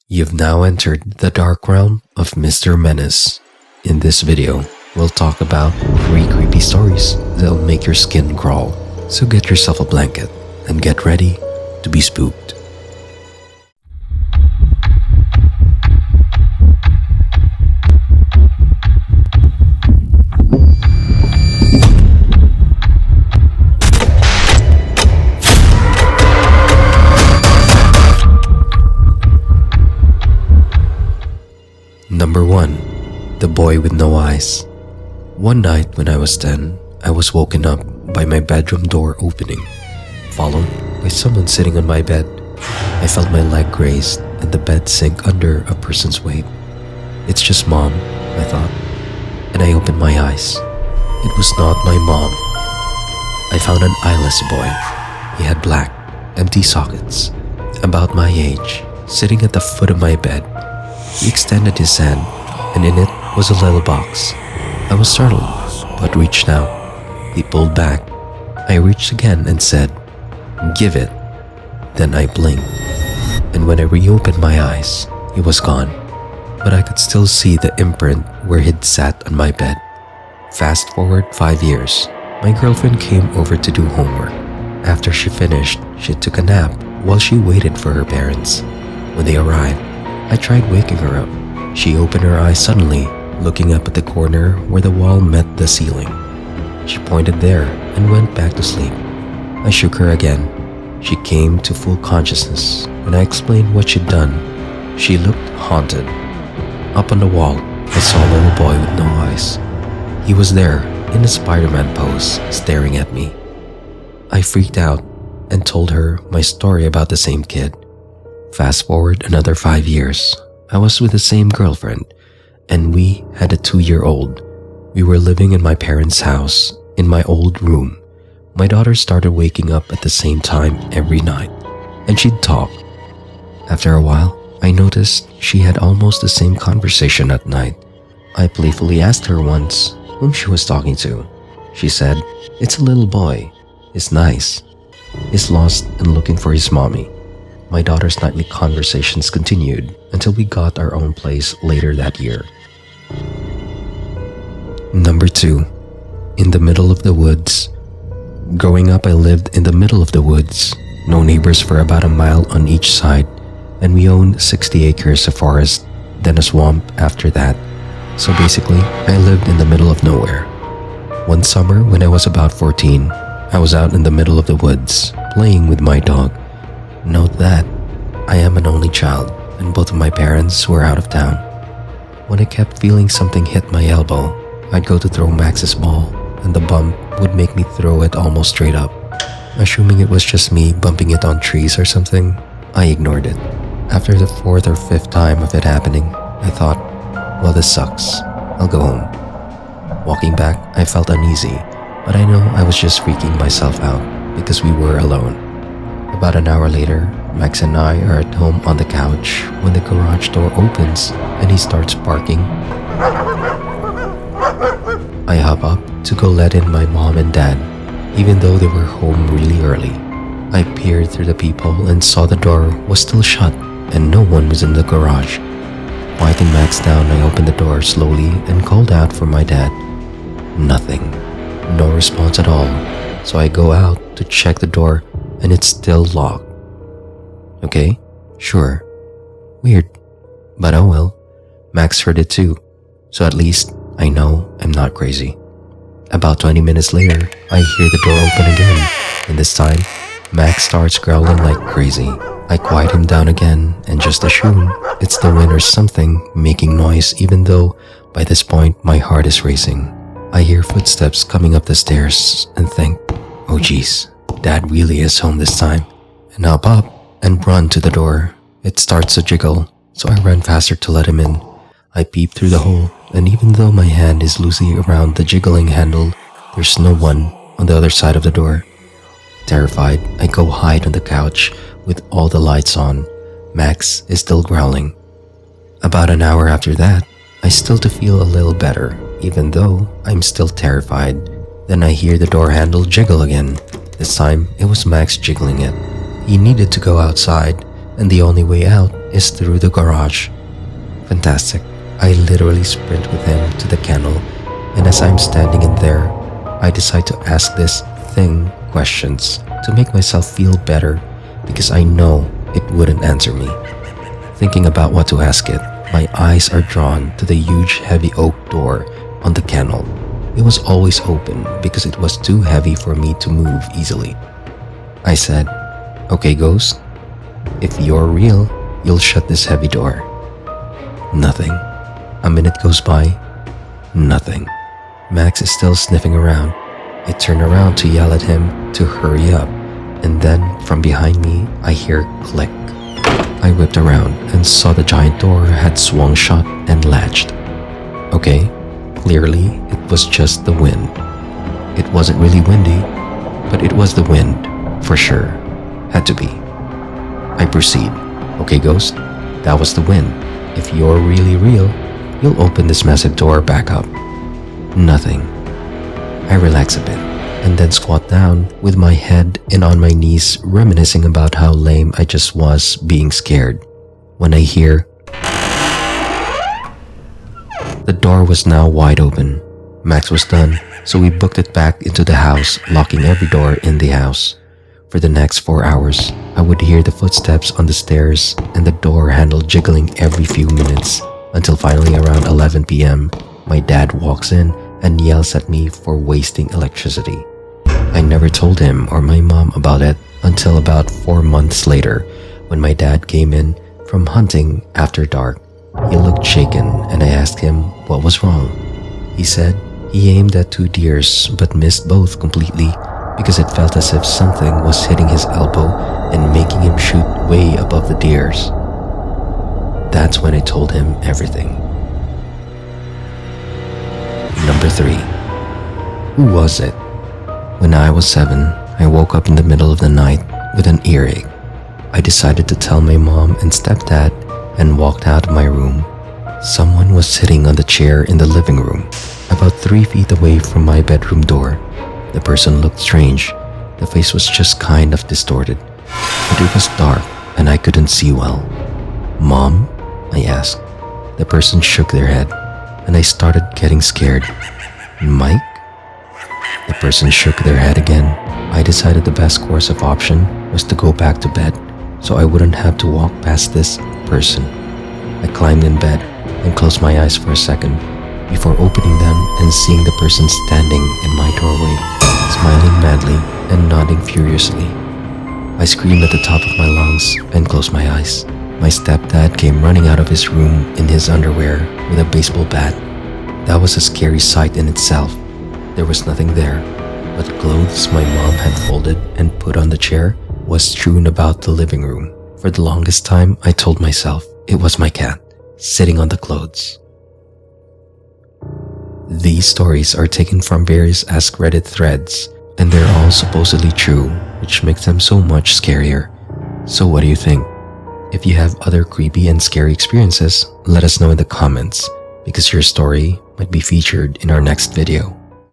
You've now entered the dark realm of Mr. Menace. In this video, we'll talk about 3 creepy stories that'll make your skin crawl. So get yourself a blanket and get ready to be spooked. Number 1. The Boy with No Eyes. One night when I was 10, I was woken up by my bedroom door opening, followed by someone sitting on my bed. I felt my leg grazed and the bed sink under a person's weight. It's just Mom, I thought, and I opened my eyes. It was not my mom. I found an eyeless boy. He had black, empty sockets, about my age, sitting at the foot of my bed. He extended his hand, and in it was a little box. I was startled, but reached out. He pulled back. I reached again and said, "Give it." Then I blinked, and when I reopened my eyes, he was gone. But I could still see the imprint where he'd sat on my bed. Fast forward 5 years, my girlfriend came over to do homework. After she finished, she took a nap while she waited for her parents. When they arrived, I tried waking her up. She opened her eyes suddenly, looking up at the corner where the wall met the ceiling. She pointed there and went back to sleep. I shook her again. She came to full consciousness and I explained what she'd done. She looked haunted. Up on the wall, I saw a little boy with no eyes. He was there in a Spider-Man pose, staring at me. I freaked out and told her my story about the same kid. Fast forward another 5 years, I was with the same girlfriend, and we had a 2-year-old. We were living in my parents' house, in my old room. My daughter started waking up at the same time every night, and she'd talk. After a while, I noticed she had almost the same conversation at night. I playfully asked her once whom she was talking to. She said, "It's a little boy. He's nice. He's lost and looking for his mommy." My daughter's nightly conversations continued until we got our own place later that year. Number 2. In the middle of the woods. Growing up, I lived in the middle of the woods. No neighbors for about a mile on each side, and we owned 60 acres of forest, then a swamp after that. So basically, I lived in the middle of nowhere. One summer when I was about 14, I was out in the middle of the woods, playing with my dog. Note that I am an only child and both of my parents were out of town. When I kept feeling something hit my elbow, I'd go to throw Max's ball and the bump would make me throw it almost straight up. Assuming it was just me bumping it on trees or something, I ignored it. After the 4th or 5th time of it happening, I thought, well, this sucks. I'll go home. Walking back, I felt uneasy, but I know I was just freaking myself out because we were alone. About an hour later, Max and I are at home on the couch when the garage door opens and he starts barking. I hop up to go let in my mom and dad, even though they were home really early. I peered through the peephole and saw the door was still shut and no one was in the garage. Wiping Max down, I opened the door slowly and called out for my dad. Nothing. No response at all. So I go out to check the door and it's still locked. Okay, sure. Weird. But oh well. Max heard it too. So at least I know I'm not crazy. About 20 minutes later, I hear the door open again. And this time, Max starts growling like crazy. I quiet him down again and just assume it's the wind or something making noise even though by this point my heart is racing. I hear footsteps coming up the stairs and think, oh geez. Dad really is home this time, and hop up and run to the door. It starts to jiggle, so I run faster to let him in. I peep through the hole, and even though my hand is loosely around the jiggling handle, there's no one on the other side of the door. Terrified, I go hide on the couch with all the lights on. Max is still growling. About an hour after that, I still feel a little better, even though I'm still terrified. Then I hear the door handle jiggle again. This time, it was Max jiggling it. He needed to go outside, and the only way out is through the garage. Fantastic. I literally sprint with him to the kennel, and as I'm standing in there, I decide to ask this thing questions to make myself feel better because I know it wouldn't answer me. Thinking about what to ask it, my eyes are drawn to the huge heavy oak door on the kennel. It was always open because it was too heavy for me to move easily. I said, "Okay, ghost, if you're real, you'll shut this heavy door." Nothing. A minute goes by. Nothing. Max is still sniffing around. I turn around to yell at him to hurry up, and then from behind me, I hear click. I whipped around and saw the giant door had swung shut and latched. Okay, clearly it was just the wind. It wasn't really windy, but it was the wind, for sure. Had to be. I proceed. "Okay, ghost, that was the wind. If you're really real, you'll open this massive door back up." Nothing. I relax a bit and then squat down with my head and on my knees, reminiscing about how lame I just was being scared when I hear the door was now wide open. Max was done, so we booked it back into the house, locking every door in the house. For the next 4 hours, I would hear the footsteps on the stairs and the door handle jiggling every few minutes until finally around 11 p.m., my dad walks in and yells at me for wasting electricity. I never told him or my mom about it until about 4 months later when my dad came in from hunting after dark. He looked shaken and I asked him what was wrong. He said he aimed at 2 deers but missed both completely because it felt as if something was hitting his elbow and making him shoot way above the deers. That's when I told him everything. Number 3. Who was it? When I was 7, I woke up in the middle of the night with an earache. I decided to tell my mom and stepdad and walked out of my room. Someone was sitting on the chair in the living room, about 3 feet away from my bedroom door. The person looked strange. The face was just kind of distorted, but it was dark and I couldn't see well. "Mom?" I asked. The person shook their head and I started getting scared. "Mike?" The person shook their head again. I decided the best course of option was to go back to bed so I wouldn't have to walk past this person. I climbed in bed and closed my eyes for a second before opening them and seeing the person standing in my doorway, smiling madly and nodding furiously. I screamed at the top of my lungs and closed my eyes. My stepdad came running out of his room in his underwear with a baseball bat. That was a scary sight in itself. There was nothing there, but clothes my mom had folded and put on the chair was strewn about the living room. For the longest time, I told myself it was my cat, sitting on the clothes. These stories are taken from various Ask Reddit threads, and they're all supposedly true, which makes them so much scarier. So what do you think? If you have other creepy and scary experiences, let us know in the comments, because your story might be featured in our next video.